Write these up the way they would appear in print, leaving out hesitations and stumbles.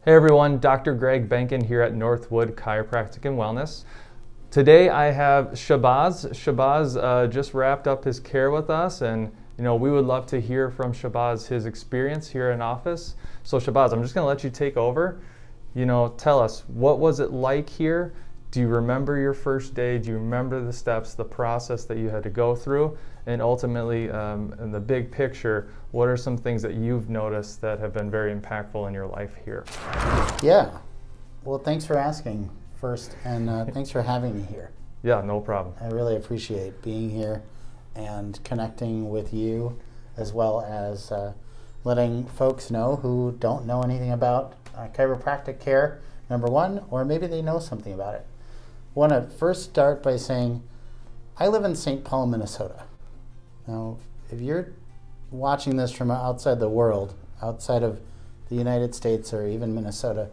Hey everyone, Dr. Greg Benkin here at Northwood Chiropractic and Wellness. Today I have Shabazz. Shabazz just wrapped up his care with us, and we would love to hear from Shabazz his experience here in office. So Shabazz, I'm just going to let you take over. Tell us, what was it like here? Do you remember your first day? Do you remember the steps, the process that you had to go through? And ultimately, in the big picture, what are some things that you've noticed that have been very impactful in your life here? Yeah, well, thanks for asking first, and thanks for having me here. Yeah, no problem. I really appreciate being here and connecting with you, as well as letting folks know who don't know anything about chiropractic care, number one, or maybe they know something about it. I want to first start by saying I live in St. Paul, Minnesota. Now, if you're watching this from outside the world, outside of the United States or even Minnesota,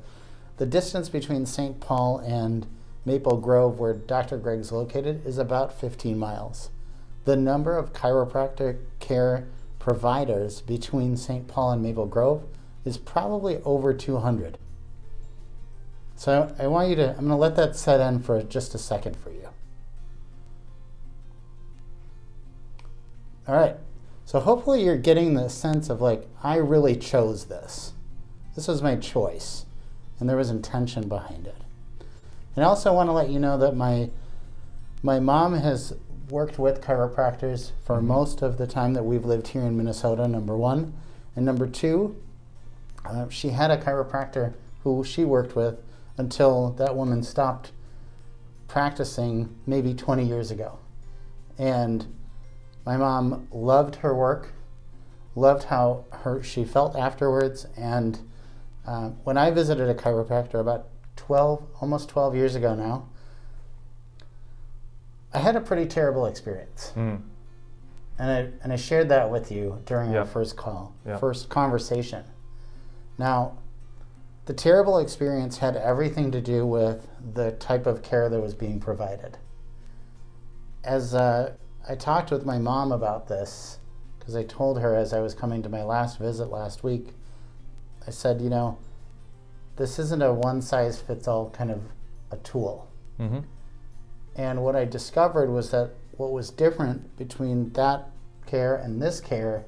the distance between St. Paul and Maple Grove, where Dr. Greg's located, is about 15 miles. The number of chiropractic care providers between St. Paul and Maple Grove is probably over 200. So I'm going to let that set in for just a second for you. All right, so hopefully you're getting the sense of I really chose this. This was my choice, and there was intention behind it. And I also want to let you know that my mom has worked with chiropractors for most of the time that we've lived here in Minnesota, number one. And number two, she had a chiropractor who she worked with until that woman stopped practicing maybe 20 years ago. And my mom loved her work, loved how she felt afterwards, and when I visited a chiropractor about almost 12 years ago now, I had a pretty terrible experience. And I shared that with you during our first conversation. Now, the terrible experience had everything to do with the type of care that was being provided. As I talked with my mom about this, because I told her as I was coming to my last visit last week, I said, this isn't a one-size-fits-all kind of a tool. And what I discovered was that what was different between that care and this care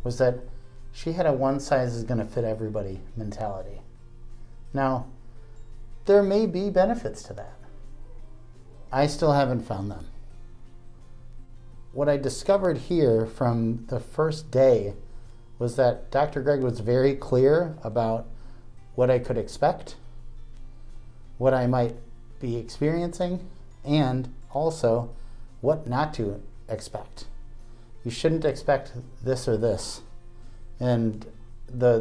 was that she had a one-size-is-going-to-fit-everybody mentality. Now, there may be benefits to that. I still haven't found them. What I discovered here from the first day was that Dr. Greg was very clear about what I could expect, what I might be experiencing, and also what not to expect. You shouldn't expect this or this. And the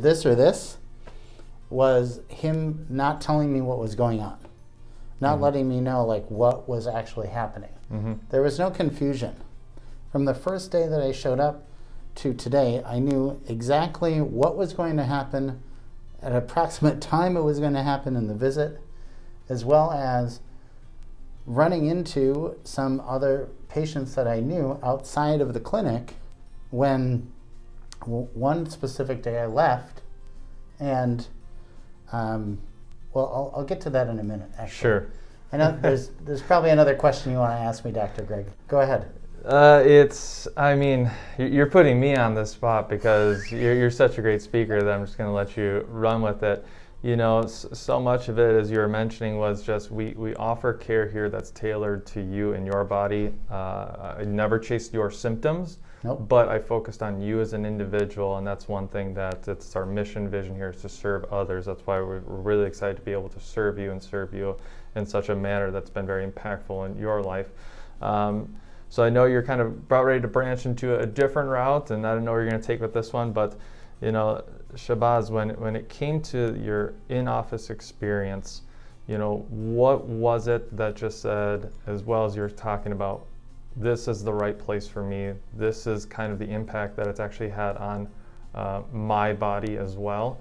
this or this was him not telling me what was going on, not letting me know what was actually happening. There was no confusion. From the first day that I showed up to today, I knew exactly what was going to happen, at an approximate time it was going to happen in the visit, as well as running into some other patients that I knew outside of the clinic when one specific day I left, and I'll get to that in a minute, actually. Sure. I know there's probably another question you want to ask me, Dr. Greg. Go ahead. You're putting me on the spot because you're such a great speaker that I'm just going to let you run with it. So much of it, as you were mentioning, was just we offer care here that's tailored to you and your body. I never chased your symptoms, but I focused on you as an individual, and that's one thing that it's our mission vision here is to serve others. That's why we're really excited to be able to serve you in such a manner that's been very impactful in your life. So I know you're kind of about ready to branch into a different route, and I don't know where you're going to take with this one, but Shabazz, when it came to your in-office experience, what was it that just said, as well as you're talking about, this is the right place for me, this is kind of the impact that it's actually had on my body as well.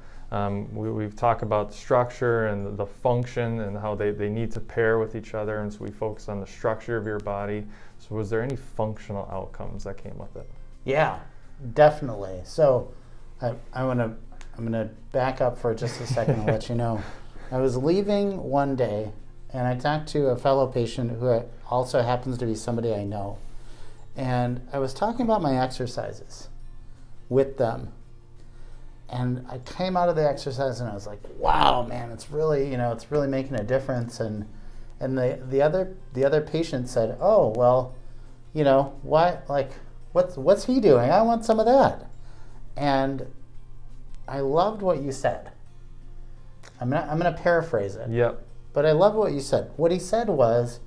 We've talked about structure and the function and how they need to pair with each other, and so we focus on the structure of your body. So was there any functional outcomes that came with it? Yeah, definitely. So I want to I'm going to back up for just a second and let you know. I was leaving one day, and I talked to a fellow patient who also happens to be somebody I know. And I was talking about my exercises with them. And I came out of the exercise and I was like, wow, man, it's really, it's really making a difference. And the other patient said, oh, well, what's he doing? I want some of that. And I loved what you said. I'm gonna paraphrase it. Yep. But I love what you said. What he said was,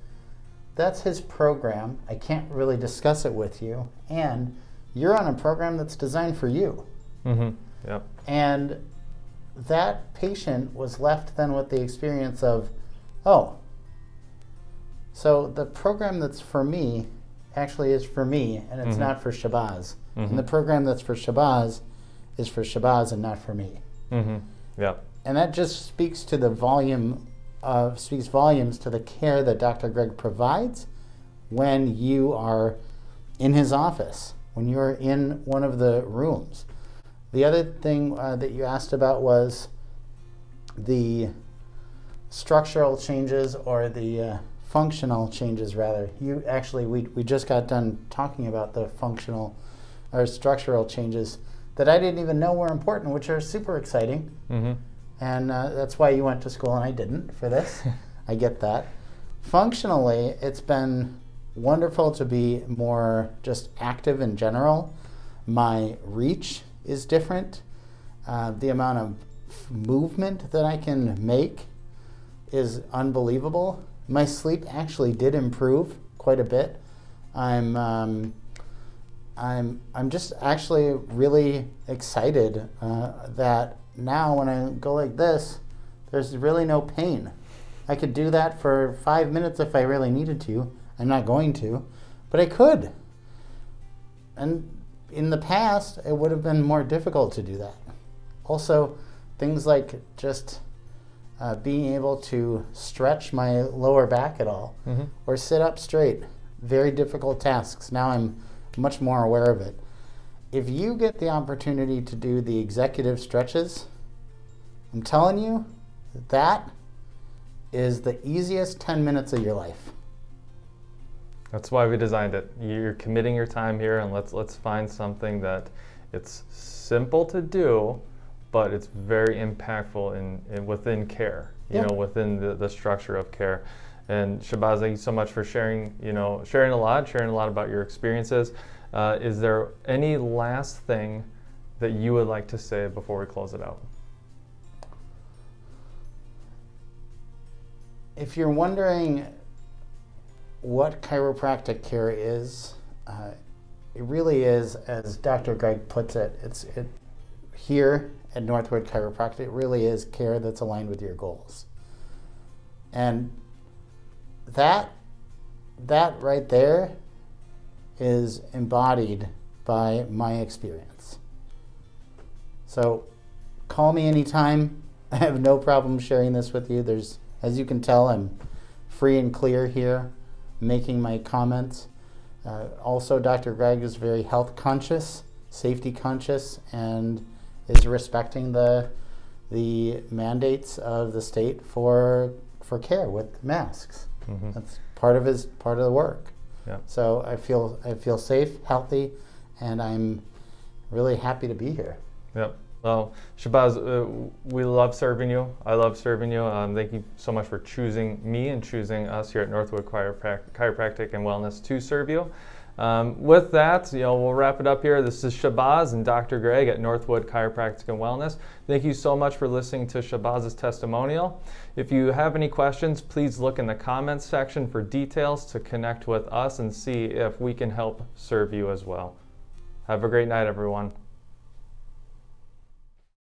that's his program. I can't really discuss it with you. And you're on a program that's designed for you. Mm-hmm. Yep. And that patient was left then with the experience of, oh, so the program that's for me actually is for me, and it's not for Shabazz. Mm-hmm. And the program that's for Shabazz is for Shabazz and not for me. Mm-hmm. Yep. And that just speaks to the speaks volumes to the care that Dr. Greg provides when you are in his office, when you're in one of the rooms. The other thing that you asked about was the structural changes, or the functional changes, rather. We just got done talking about the functional or structural changes that I didn't even know were important, which are super exciting. Mm-hmm. And that's why you went to school and I didn't for this. I get that. Functionally, it's been wonderful to be more just active in general. My reach is different. The amount of movement that I can make is unbelievable. My sleep actually did improve quite a bit. I'm just actually really excited that now when I go like this, there's really no pain. I could do that for 5 minutes if I really needed to. I'm not going to, but I could. And in the past, it would have been more difficult to do that. Also, things like just being able to stretch my lower back at all, or sit up straight, very difficult tasks. Now I'm much more aware of it. If you get the opportunity to do the executive stretches, I'm telling you, that is the easiest 10 minutes of your life. That's why we designed it. You're committing your time here, and let's find something that it's simple to do, but it's very impactful in within care, within the structure of care. And Shabazz, thank you so much for sharing a lot about your experiences. Is there any last thing that you would like to say before we close it out? If you're wondering what chiropractic care is, it really is, as Dr. Greg puts it, here at Northwood Chiropractic, it really is care that's aligned with your goals. And that right there is embodied by my experience. So call me anytime. I have no problem sharing this with you. As you can tell, I'm free and clear here, making my comments. Also, Dr. Greg is very health conscious, safety conscious, and is respecting the mandates of the state for care with masks. Mm-hmm. That's part of the work. Yeah. So I feel safe, healthy, and I'm really happy to be here. Yep. Well, Shabazz, we love serving you. I love serving you. Thank you so much for choosing me and choosing us here at Northwood Chiropractic and Wellness to serve you. With that, we'll wrap it up here. This is Shabazz and Dr. Greg at Northwood Chiropractic and Wellness. Thank you so much for listening to Shabazz's testimonial. If you have any questions, please look in the comments section for details to connect with us and see if we can help serve you as well. Have a great night, everyone.